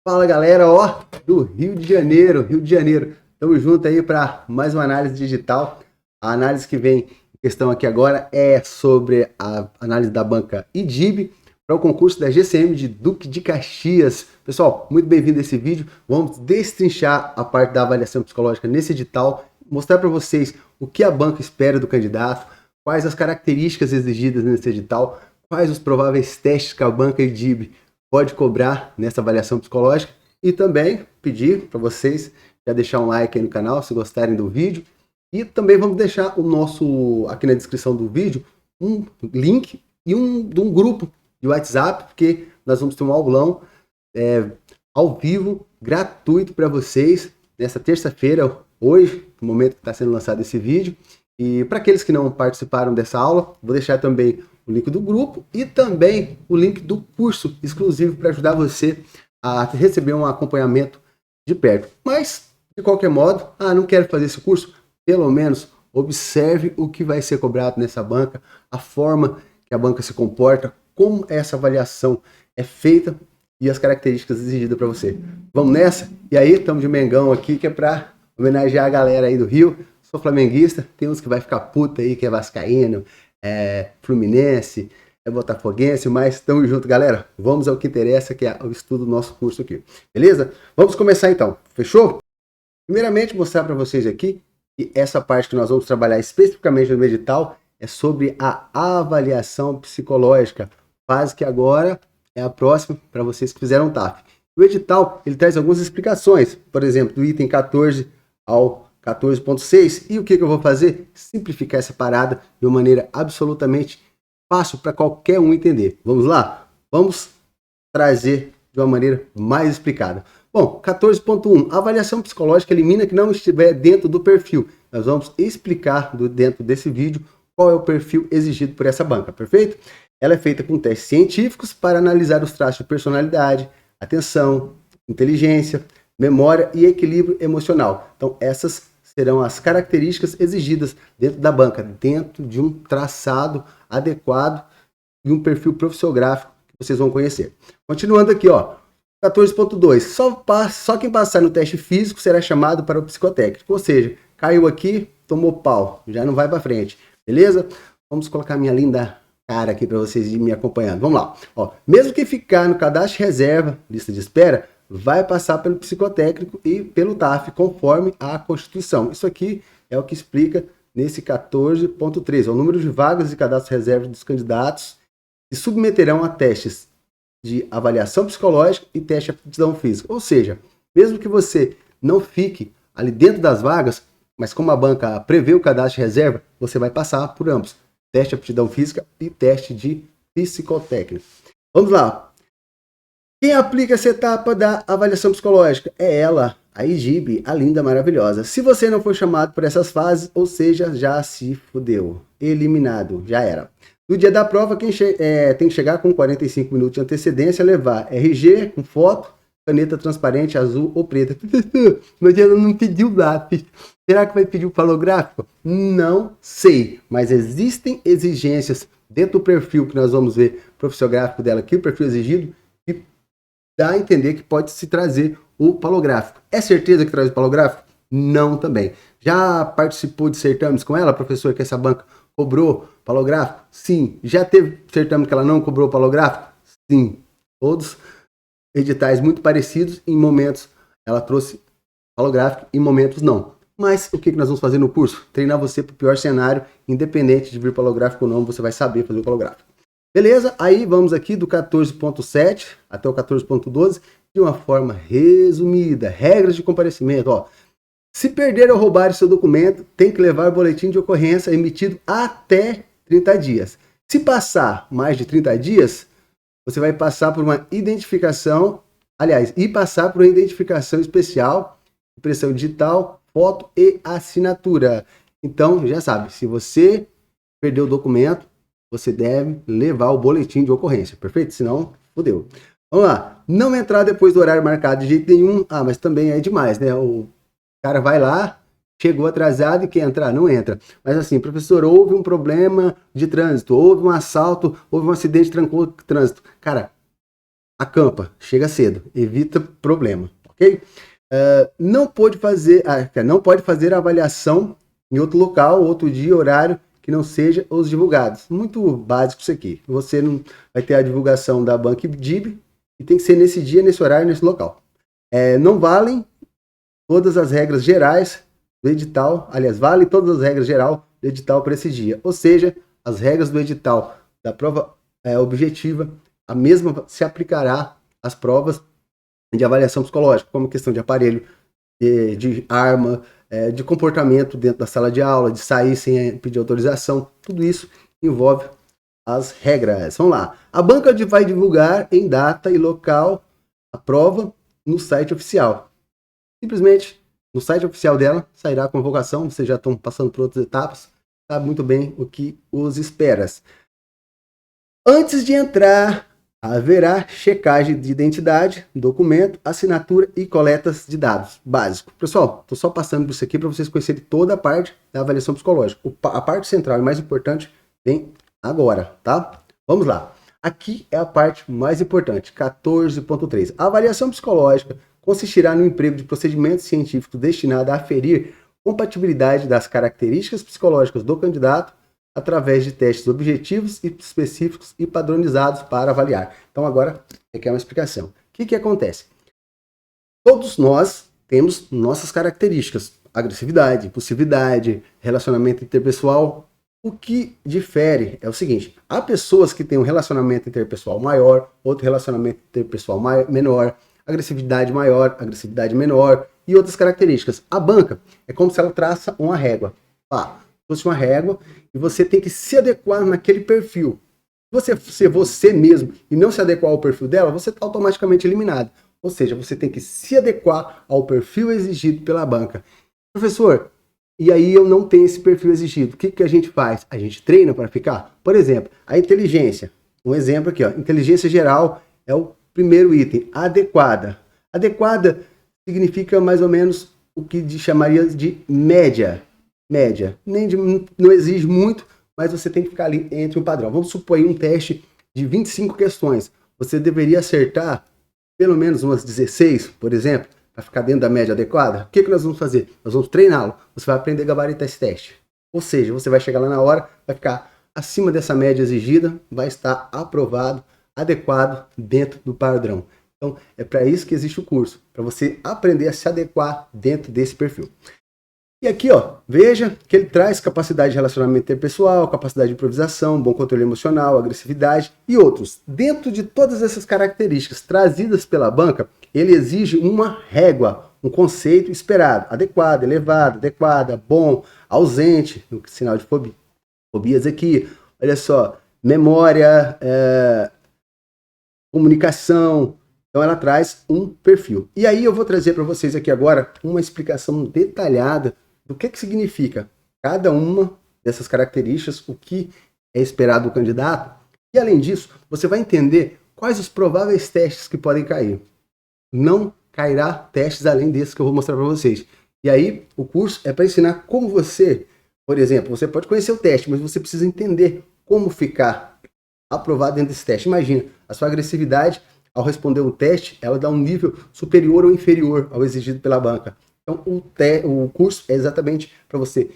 Fala galera, ó, do Rio de Janeiro, Tamo junto aí para mais uma análise digital. A análise que vem em questão aqui agora é sobre a análise da banca IDIB para o concurso da GCM de Duque de Caxias. Pessoal, muito bem-vindo a esse vídeo. Vamos destrinchar a parte da avaliação psicológica nesse edital, mostrar para vocês o que a banca espera do candidato, quais as características exigidas nesse edital, quais os prováveis testes que a banca IDIB pode cobrar nessa avaliação psicológica e também pedir para vocês já deixar um like aí no canal se gostarem do vídeo e também vamos deixar o nosso aqui na descrição do vídeo um link e de um grupo de WhatsApp, porque nós vamos ter um aulão ao vivo gratuito para vocês nessa terça-feira, hoje, no momento que está sendo lançado esse vídeo. E para aqueles que não participaram dessa aula, vou deixar também o link do grupo e também o link do curso exclusivo para ajudar você a receber um acompanhamento de perto. Mas, de qualquer modo, não quero fazer esse curso, pelo menos observe o que vai ser cobrado nessa banca, a forma que a banca se comporta, como essa avaliação é feita e as características exigidas para você. Vamos nessa? E aí, estamos de Mengão aqui, que é para homenagear a galera aí do Rio. Sou flamenguista, tem uns que vai ficar puta aí, que é vascaíno, fluminense, botafoguense, mas estamos junto, galera. Vamos ao que interessa, que é o estudo do nosso curso aqui. Beleza? Vamos começar então. Fechou? Primeiramente, mostrar para vocês aqui que essa parte que nós vamos trabalhar especificamente no edital é sobre a avaliação psicológica. Fase que agora é a próxima para vocês que fizeram o TAF. O edital, ele traz algumas explicações, por exemplo, do item 14 ao 14.6, e o que eu vou fazer? Simplificar essa parada de uma maneira absolutamente fácil para qualquer um entender. Vamos lá? Vamos trazer de uma maneira mais explicada. Bom, 14.1, avaliação psicológica elimina que não estiver dentro do perfil. Nós vamos explicar dentro desse vídeo qual é o perfil exigido por essa banca, perfeito? Ela é feita com testes científicos para analisar os traços de personalidade, atenção, inteligência, memória e equilíbrio emocional. Então, essas serão as características exigidas dentro da banca, dentro de um traçado adequado e um perfil profissiográfico que vocês vão conhecer. Continuando aqui, ó, 14.2, só quem passar no teste físico será chamado para o psicotécnico, ou seja, caiu aqui, tomou pau, já não vai para frente, beleza? Vamos colocar minha linda cara aqui para vocês irem me acompanhando. Vamos lá, ó, mesmo que ficar no cadastro de reserva, lista de espera, vai passar pelo psicotécnico e pelo TAF, conforme a Constituição. Isso aqui é o que explica nesse 14.3. O número de vagas de cadastro reserva dos candidatos se submeterão a testes de avaliação psicológica e teste de aptidão física. Ou seja, mesmo que você não fique ali dentro das vagas, mas como a banca prevê o cadastro de reserva, você vai passar por ambos. Teste de aptidão física e teste de psicotécnico. Vamos lá. Quem aplica essa etapa da avaliação psicológica? É ela, a IDIB, a linda, maravilhosa. Se você não for chamado por essas fases, ou seja, já se fudeu. Eliminado, já era. No dia da prova, quem tem que chegar com 45 minutos de antecedência, levar RG com foto, caneta transparente, azul ou preta. Mas ela não pediu lápis. Será que vai pedir o falográfico? Não sei, mas existem exigências dentro do perfil que nós vamos ver, profissiográfico dela aqui, o perfil exigido, dá a entender que pode se trazer o palográfico. É certeza que traz o palográfico? Não também. Já participou de certames com ela, professor, que essa banca cobrou palográfico? Sim. Já teve certame que ela não cobrou palográfico? Sim. Todos editais muito parecidos, em momentos ela trouxe palográfico, em momentos não. Mas o que nós vamos fazer no curso? Treinar você para o pior cenário, independente de vir palográfico ou não, você vai saber fazer o palográfico. Beleza? Aí vamos aqui do 14.7 até o 14.12 de uma forma resumida. Regras de comparecimento. Ó. Se perder ou roubar o seu documento, tem que levar o boletim de ocorrência emitido até 30 dias. Se passar mais de 30 dias, você vai passar por uma identificação, passar por uma identificação especial, impressão digital, foto e assinatura. Então, já sabe, se você perdeu o documento, você deve levar o boletim de ocorrência, perfeito? Senão, fodeu. Vamos lá. Não entrar depois do horário marcado de jeito nenhum. Mas também é demais, né? O cara vai lá, chegou atrasado e quer entrar, não entra. Mas assim, professor, houve um problema de trânsito, houve um assalto, houve um acidente, trancou o trânsito. Cara, acampa, chega cedo, evita problema, ok? Não pode fazer a avaliação em outro local, outro dia, horário que não seja os divulgados. Muito básico isso aqui. Você não vai ter a divulgação da Banca DIB e tem que ser nesse dia, nesse horário, nesse local. Não valem todas as regras gerais do edital, aliás, vale todas as regras gerais do edital para esse dia. Ou seja, as regras do edital da prova objetiva, a mesma se aplicará às provas de avaliação psicológica, como questão de aparelho, de arma, de comportamento dentro da sala de aula, de sair sem pedir autorização, tudo isso envolve as regras. Vamos lá. A banca vai divulgar em data e local a prova no site oficial. Simplesmente, no site oficial dela, sairá a convocação, vocês já estão passando por outras etapas, sabe muito bem o que os espera. Antes de entrar, haverá checagem de identidade, documento, assinatura e coletas de dados básico. Pessoal, estou só passando por isso aqui para vocês conhecerem toda a parte da avaliação psicológica. A parte central e mais importante vem agora, tá? Vamos lá. Aqui é a parte mais importante, 14.3. A avaliação psicológica consistirá no emprego de procedimentos científicos destinados a aferir compatibilidade das características psicológicas do candidato através de testes objetivos, específicos e padronizados para avaliar. Então agora, aqui é uma explicação. O que acontece? Todos nós temos nossas características, agressividade, impulsividade, relacionamento interpessoal. O que difere é o seguinte, há pessoas que têm um relacionamento interpessoal maior, outro relacionamento interpessoal menor, agressividade maior, agressividade menor e outras características. A banca é como se ela traça uma régua. Fosse uma régua e você tem que se adequar naquele perfil. Se você ser você mesmo e não se adequar ao perfil dela, você está automaticamente eliminado. Ou seja, você tem que se adequar ao perfil exigido pela banca. Professor, e aí eu não tenho esse perfil exigido. O que a gente faz? A gente treina para ficar? Por exemplo, a inteligência. Um exemplo aqui, ó. Inteligência geral é o primeiro item. Adequada. Adequada significa mais ou menos o que chamaria de média. Média. Não exige muito, mas você tem que ficar ali entre um padrão. Vamos supor aí um teste de 25 questões. Você deveria acertar pelo menos umas 16, por exemplo, para ficar dentro da média adequada. O que nós vamos fazer? Nós vamos treiná-lo. Você vai aprender a gabaritar esse teste. Ou seja, você vai chegar lá na hora, vai ficar acima dessa média exigida, vai estar aprovado, adequado dentro do padrão. Então, é para isso que existe o curso, para você aprender a se adequar dentro desse perfil. E aqui, ó, veja que ele traz capacidade de relacionamento interpessoal, capacidade de improvisação, bom controle emocional, agressividade e outros. Dentro de todas essas características trazidas pela banca, ele exige uma régua, um conceito esperado, adequado, elevado, adequada, bom, ausente, no sinal de fobias aqui, olha só, memória, comunicação. Então ela traz um perfil. E aí eu vou trazer para vocês aqui agora uma explicação detalhada do que significa cada uma dessas características, o que é esperado do candidato. E além disso, você vai entender quais os prováveis testes que podem cair. Não cairá testes além desses que eu vou mostrar para vocês. E aí o curso é para ensinar como você, por exemplo, você pode conhecer o teste, mas você precisa entender como ficar aprovado dentro desse teste. Imagina, a sua agressividade, ao responder um teste, ela dá um nível superior ou inferior ao exigido pela banca. Então, o curso é exatamente para você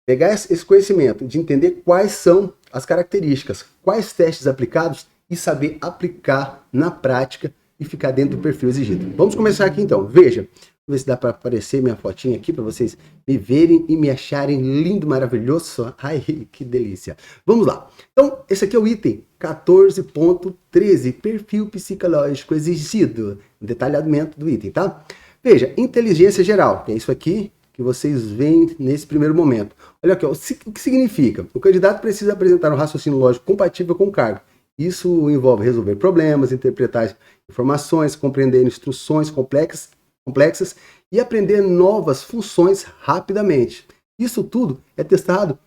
pegar esse conhecimento, de entender quais são as características, quais testes aplicados e saber aplicar na prática e ficar dentro do perfil exigido. Vamos começar aqui então. Veja, vou ver se dá para aparecer minha fotinha aqui para vocês me verem e me acharem lindo, maravilhoso. Ai, que delícia. Vamos lá. Então, esse aqui é o item 14.13, perfil psicológico exigido. Detalhamento do item, tá? Veja, inteligência geral, que é isso aqui que vocês veem nesse primeiro momento. Olha aqui, ó, o que significa? O candidato precisa apresentar um raciocínio lógico compatível com o cargo. Isso envolve resolver problemas, interpretar informações, compreender instruções complexas e aprender novas funções rapidamente. Isso tudo é testado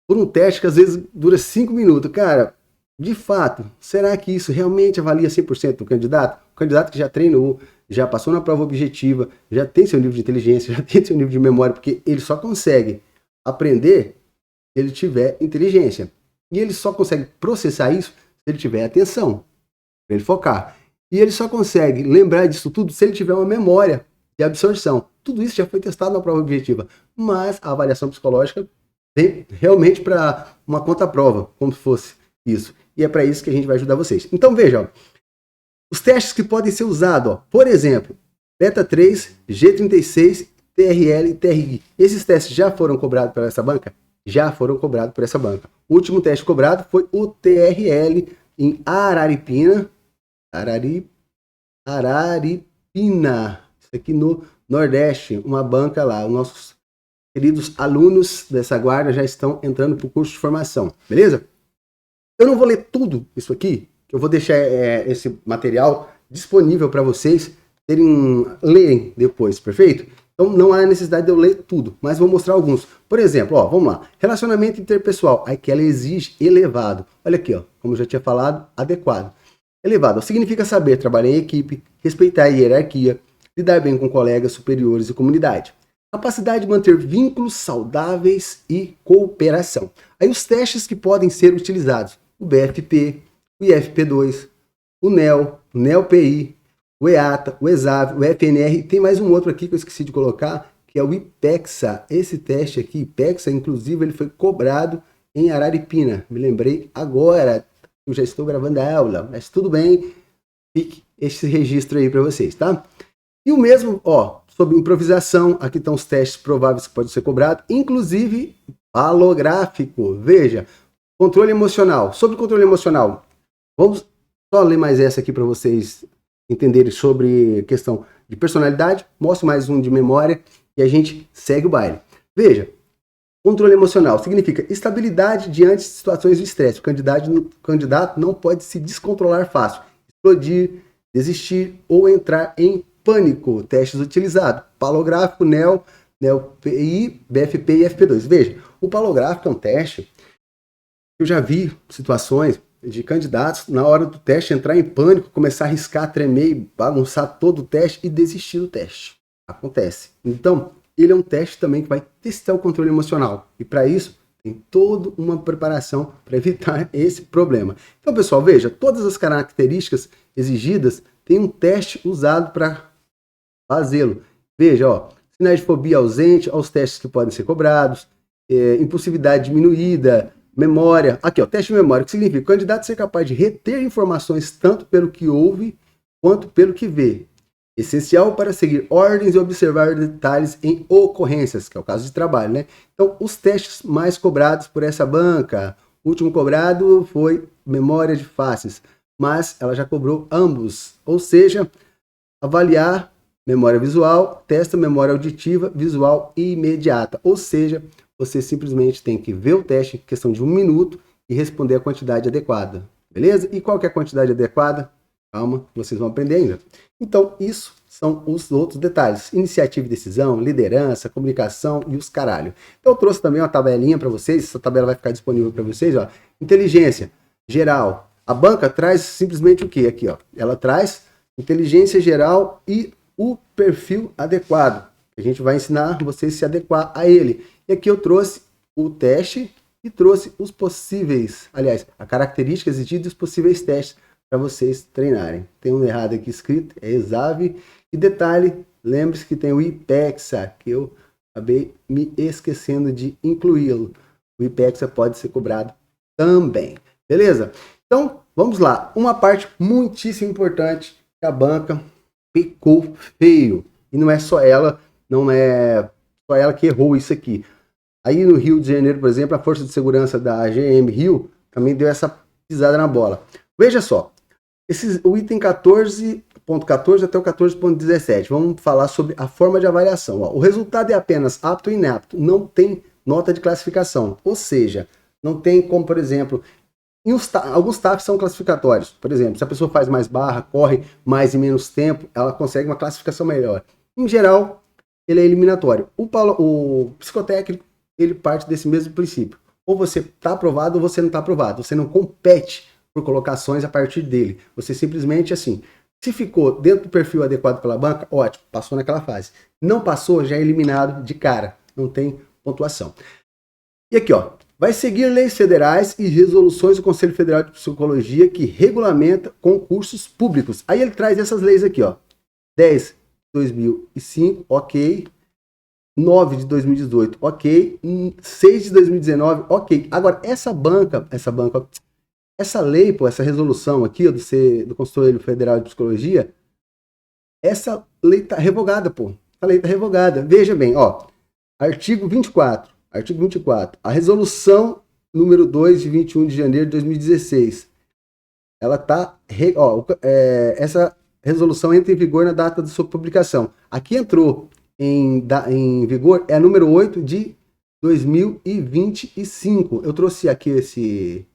por um teste que às vezes dura 5 minutos. Cara, de fato, será que isso realmente avalia 100% do candidato? O candidato que já treinou, já passou na prova objetiva, já tem seu nível de inteligência, já tem seu nível de memória, porque ele só consegue aprender se ele tiver inteligência. E ele só consegue processar isso se ele tiver atenção, para ele focar. E ele só consegue lembrar disso tudo se ele tiver uma memória de absorção. Tudo isso já foi testado na prova objetiva, mas a avaliação psicológica vem realmente para uma contraprova, como se fosse isso. E é para isso que a gente vai ajudar vocês. Então veja, ó, os testes que podem ser usados, ó, por exemplo, Beta 3, G36, TRL e TRI. Esses testes já foram cobrados por essa banca? Já foram cobrados por essa banca. O último teste cobrado foi o TRL em Araripina. Araripina. Isso aqui no Nordeste, uma banca lá. Os nossos queridos alunos dessa guarda já estão entrando para o curso de formação, beleza? Eu não vou ler tudo isso aqui, que eu vou deixar esse material disponível para vocês lerem depois, perfeito? Então não há necessidade de eu ler tudo, mas vou mostrar alguns. Por exemplo, ó, vamos lá. Relacionamento interpessoal, aqui ela exige elevado. Olha aqui, ó, como eu já tinha falado, adequado. Elevado significa saber trabalhar em equipe, respeitar a hierarquia, lidar bem com colegas, superiores e comunidade. Capacidade de manter vínculos saudáveis e cooperação. Aí os testes que podem ser utilizados. O BFP, o IFP2, o NEL, o NELPI, o EATA, o EXAV, o FNR. E tem mais um outro aqui que eu esqueci de colocar, que é o IPEXA. Esse teste aqui, IPEXA, inclusive, ele foi cobrado em Araripina. Me lembrei agora. Eu já estou gravando a aula, mas tudo bem. Fique esse registro aí para vocês, tá? E o mesmo, ó, sobre improvisação, aqui estão os testes prováveis que podem ser cobrados, inclusive palográfico. Veja, controle emocional. Sobre controle emocional, vamos só ler mais essa aqui para vocês entenderem sobre questão de personalidade. Mostro mais um de memória e a gente segue o baile. Veja, controle emocional significa estabilidade diante de situações de estresse. O candidato não pode se descontrolar fácil, explodir, desistir ou entrar em pânico. Testes utilizados: palográfico, NEL, NELPI, BFP e FP2. Veja, o palográfico é um teste que eu já vi situações de candidatos na hora do teste entrar em pânico, começar a riscar, tremer e bagunçar todo o teste e desistir do teste. Acontece. Então, ele é um teste também que vai testar o controle emocional. E para isso, tem toda uma preparação para evitar esse problema. Então, pessoal, veja, todas as características exigidas tem um teste usado para fazê-lo. Veja, ó, sinais de fobia ausente, aos testes que podem ser cobrados, impulsividade diminuída, memória. Aqui, ó, teste de memória, que significa o candidato ser capaz de reter informações tanto pelo que ouve quanto pelo que vê. Essencial para seguir ordens e observar detalhes em ocorrências, que é o caso de trabalho, né? Então, os testes mais cobrados por essa banca. O último cobrado foi memória de faces, mas ela já cobrou ambos, ou seja, avaliar memória visual, testa memória auditiva, visual e imediata, ou seja, você simplesmente tem que ver o teste em questão de 1 minuto e responder a quantidade adequada, beleza? E qual que é a quantidade adequada? Calma, vocês vão aprender ainda. Então, isso são os outros detalhes. Iniciativa e decisão, liderança, comunicação e os caralho. Então, eu trouxe também uma tabelinha para vocês. Essa tabela vai ficar disponível para vocês. Ó. Inteligência geral. A banca traz simplesmente o quê? Aqui, ó. Ela traz inteligência geral e o perfil adequado. A gente vai ensinar vocês a se adequar a ele. E aqui eu trouxe o teste e trouxe os possíveis, aliás, a característica exigida dos possíveis testes para vocês treinarem. Tem um errado aqui escrito, é EXAV. E detalhe, lembre-se que tem o IPEXA, que eu acabei me esquecendo de incluí-lo. O IPEXA pode ser cobrado também. Beleza? Então, vamos lá. Uma parte muitíssimo importante que a banca pecou feio. E não é só ela, não é só ela que errou isso aqui. Aí no Rio de Janeiro, por exemplo, a Força de Segurança da GM Rio também deu essa pisada na bola. Veja só, o item 14.14 até o 14.17, vamos falar sobre a forma de avaliação. Ó. O resultado é apenas apto ou inapto, não tem nota de classificação, ou seja, não tem como, por exemplo, alguns TAFs são classificatórios. Por exemplo, se a pessoa faz mais barra, corre mais e menos tempo, ela consegue uma classificação melhor. Em geral, ele é eliminatório. O psicotécnico, ele parte desse mesmo princípio. Ou você está aprovado ou você não está aprovado. Você não compete por colocações a partir dele. Você simplesmente, assim, se ficou dentro do perfil adequado pela banca, ótimo, passou naquela fase. Não passou, já é eliminado de cara. Não tem pontuação. E aqui, ó, vai seguir leis federais e resoluções do Conselho Federal de Psicologia que regulamenta concursos públicos. Aí ele traz essas leis aqui, ó. 10 de 2005, ok. 9 de 2018, ok. 6 de 2019, ok. Agora, essa lei, pô, essa resolução aqui, ó, do Conselho Federal de Psicologia, essa lei tá revogada, pô. A lei tá revogada. Veja bem, ó. Artigo 24. A resolução número 2 de 21 de janeiro de 2016. Ela tá... essa resolução entra em vigor na data de sua publicação. Aqui entrou em vigor é a número 8 de 2025. Eu trouxe aqui esse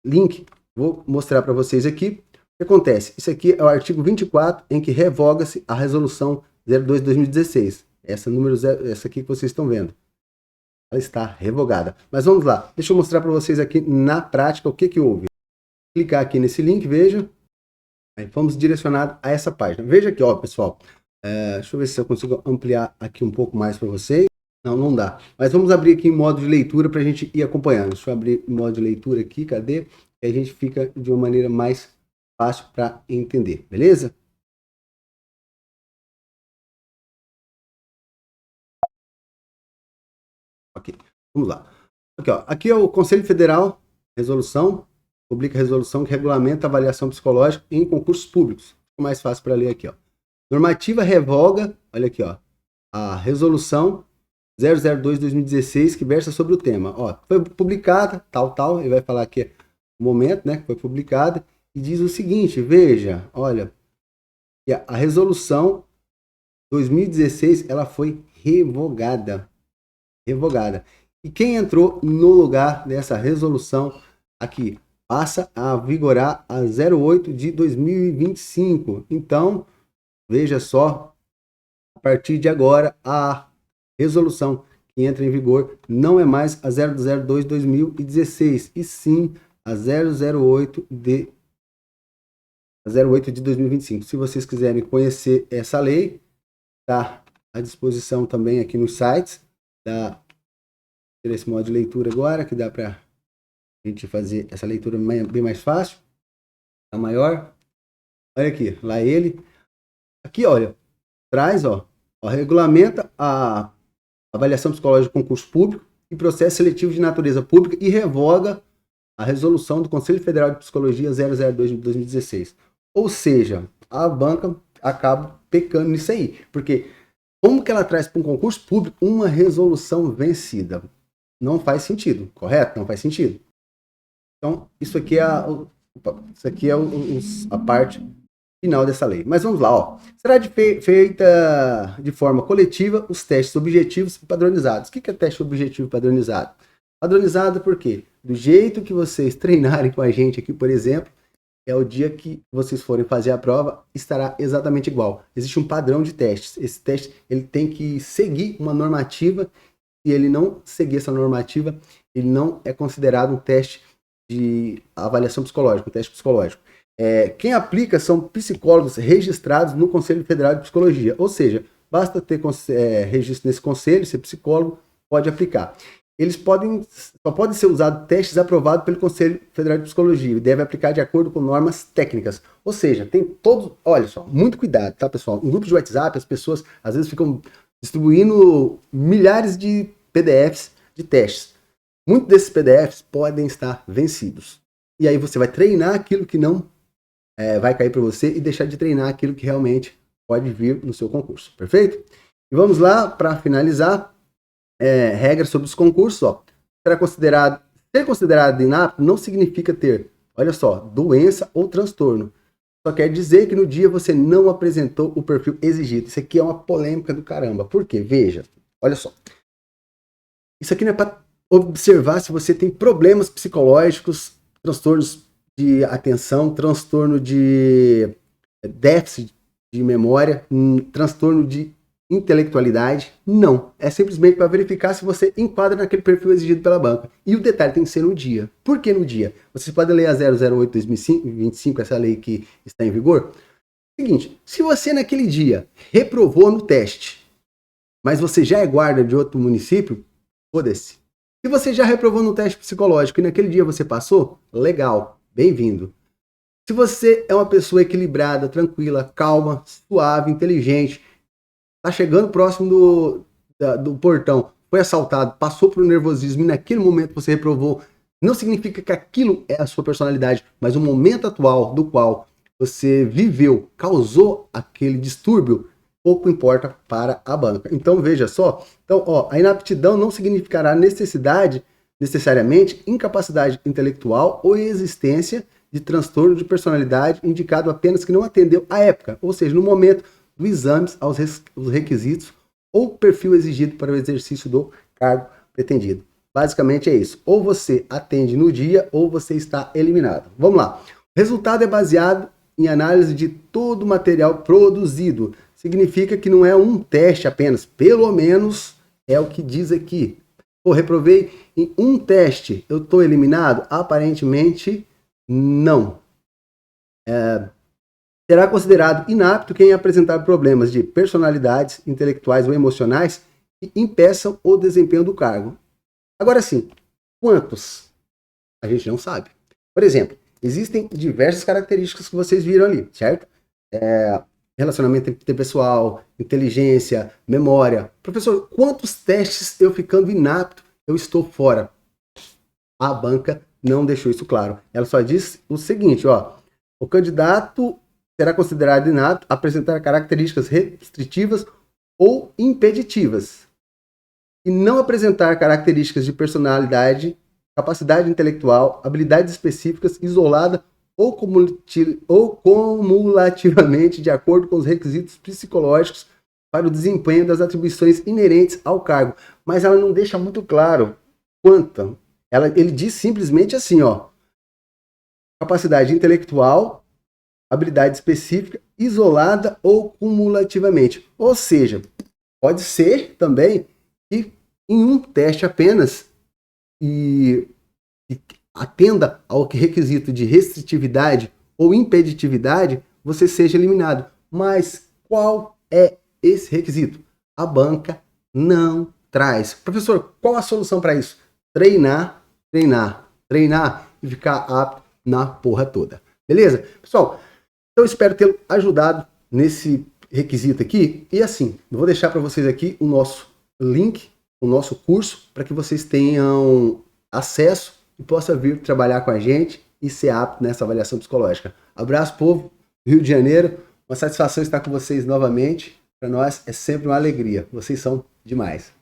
link, vou mostrar para vocês aqui. O que acontece? Isso aqui é o artigo 24, em que revoga-se a resolução 02 de 2016. Essa aqui que vocês estão vendo. Ela está revogada. Mas vamos lá. Deixa eu mostrar para vocês aqui na prática o que houve. Vou clicar aqui nesse link, veja. Aí fomos direcionados a essa página. Veja aqui, ó, pessoal. Deixa eu ver se eu consigo ampliar aqui um pouco mais para vocês. Não dá. Mas vamos abrir aqui em modo de leitura para a gente ir acompanhando. Deixa eu abrir em modo de leitura aqui, cadê? E a gente fica de uma maneira mais fácil para entender, beleza? Ok, vamos lá. Aqui é o Conselho Federal, resolução, publica resolução que regulamenta a avaliação psicológica em concursos públicos. Fica mais fácil para ler aqui, ó. Normativa revoga, olha aqui, ó, a resolução 002/2016 que versa sobre o tema. Ó, foi publicada, tal, ele vai falar aqui o momento, né, que foi publicada, e diz o seguinte, veja, olha, a resolução 2016, ela foi revogada. E quem entrou no lugar dessa resolução aqui? Passa a vigorar a 08 de 2025. Então, veja só, a partir de agora, a resolução que entra em vigor não é mais a 002/2016, e sim a 008 de 2025. Se vocês quiserem conhecer essa lei, está à disposição também aqui nos sites. Esse modo de leitura agora, que dá para a gente fazer essa leitura bem mais fácil. Tá maior. Olha aqui, lá ele. Aqui, olha, traz, regulamenta a avaliação psicológica de concurso público e processo seletivo de natureza pública e revoga a resolução do Conselho Federal de Psicologia 002 de 2016. Ou seja, a banca acaba pecando nisso aí. Porque como que ela traz para um concurso público uma resolução vencida? Não faz sentido, correto? Não faz sentido. Então, isso aqui é a parte final dessa lei. Mas vamos lá, ó. Será feita de forma coletiva os testes objetivos e padronizados. O que é teste objetivo e padronizado? Padronizado por quê? Do jeito que vocês treinarem com a gente aqui, por exemplo, é o dia que vocês forem fazer a prova, estará exatamente igual. Existe um padrão de testes. Esse teste ele tem que seguir uma normativa. Se ele não seguir essa normativa, ele não é considerado um teste de avaliação psicológica, um teste psicológico. Quem aplica são psicólogos registrados no Conselho Federal de Psicologia. Ou seja, basta ter registro nesse conselho, ser psicólogo, pode aplicar. Eles só podem ser usados testes aprovados pelo Conselho Federal de Psicologia e deve aplicar de acordo com normas técnicas. Ou seja, tem todos... Olha só, muito cuidado, tá, pessoal? Em grupos de WhatsApp, as pessoas às vezes ficam distribuindo milhares de PDFs de testes. Muitos desses PDFs podem estar vencidos. E aí você vai treinar aquilo que não vai cair para você e deixar de treinar aquilo que realmente pode vir no seu concurso. Perfeito? E vamos lá, para finalizar, regras sobre os concursos. Ser considerado inapto não significa ter, olha só, doença ou transtorno. Só quer dizer que no dia você não apresentou o perfil exigido. Isso aqui é uma polêmica do caramba. Por quê? Veja, olha só. Isso aqui não é para observar se você tem problemas psicológicos, transtornos de atenção, transtorno de déficit de memória, transtorno de intelectualidade. Não. É simplesmente para verificar se você enquadra naquele perfil exigido pela banca. E o detalhe tem que ser no dia. Por que no dia? Vocês podem ler a 008/2025, essa lei que está em vigor. Seguinte, se você naquele dia reprovou no teste, mas você já é guarda de outro município, foda-se. Se você já reprovou no teste psicológico e naquele dia você passou, legal, bem-vindo. Se você é uma pessoa equilibrada, tranquila, calma, suave, inteligente, tá chegando próximo do portão, foi assaltado, passou por um nervosismo e naquele momento você reprovou, não significa que aquilo é a sua personalidade, mas o momento atual do qual você viveu, causou aquele distúrbio, pouco importa para a banca. Então veja só, a inaptidão não significará necessariamente incapacidade intelectual ou existência de transtorno de personalidade indicado apenas que não atendeu à época, ou seja, no momento do exame aos requisitos ou perfil exigido para o exercício do cargo pretendido. Basicamente é isso. Ou você atende no dia ou você está eliminado. Vamos lá. O resultado é baseado em análise de todo o material produzido. Significa que não é um teste apenas. Pelo menos é o que diz aqui. Pô, reprovei em um teste. Eu estou eliminado? Aparentemente, não. Será considerado inapto quem apresentar problemas de personalidades, intelectuais ou emocionais que impeçam o desempenho do cargo. Agora sim, quantos? A gente não sabe. Por exemplo, existem diversas características que vocês viram ali, certo? Relacionamento interpessoal, inteligência, memória. Professor, quantos testes eu ficando inapto, eu estou fora? A banca não deixou isso claro. Ela só diz o seguinte, o candidato será considerado inapto apresentar características restritivas ou impeditivas e não apresentar características de personalidade, capacidade intelectual, habilidades específicas, isolada ou cumulativamente de acordo com os requisitos psicológicos para o desempenho das atribuições inerentes ao cargo. Mas ela não deixa muito claro quanto. Ele diz simplesmente assim, capacidade intelectual, habilidade específica, isolada ou cumulativamente. Ou seja, pode ser também que em um teste apenas e atenda ao requisito de restritividade ou impeditividade, você seja eliminado. Mas qual é esse requisito? A banca não traz. Professor, qual a solução para isso? Treinar, treinar, treinar e ficar apto na porra toda. Beleza? Pessoal, eu espero ter ajudado nesse requisito aqui. E assim, eu vou deixar para vocês aqui o nosso link, o nosso curso, para que vocês tenham acesso e possam vir trabalhar com a gente e ser apto nessa avaliação psicológica. Abraço, povo do Rio de Janeiro. Uma satisfação estar com vocês novamente. Para nós é sempre uma alegria. Vocês são demais.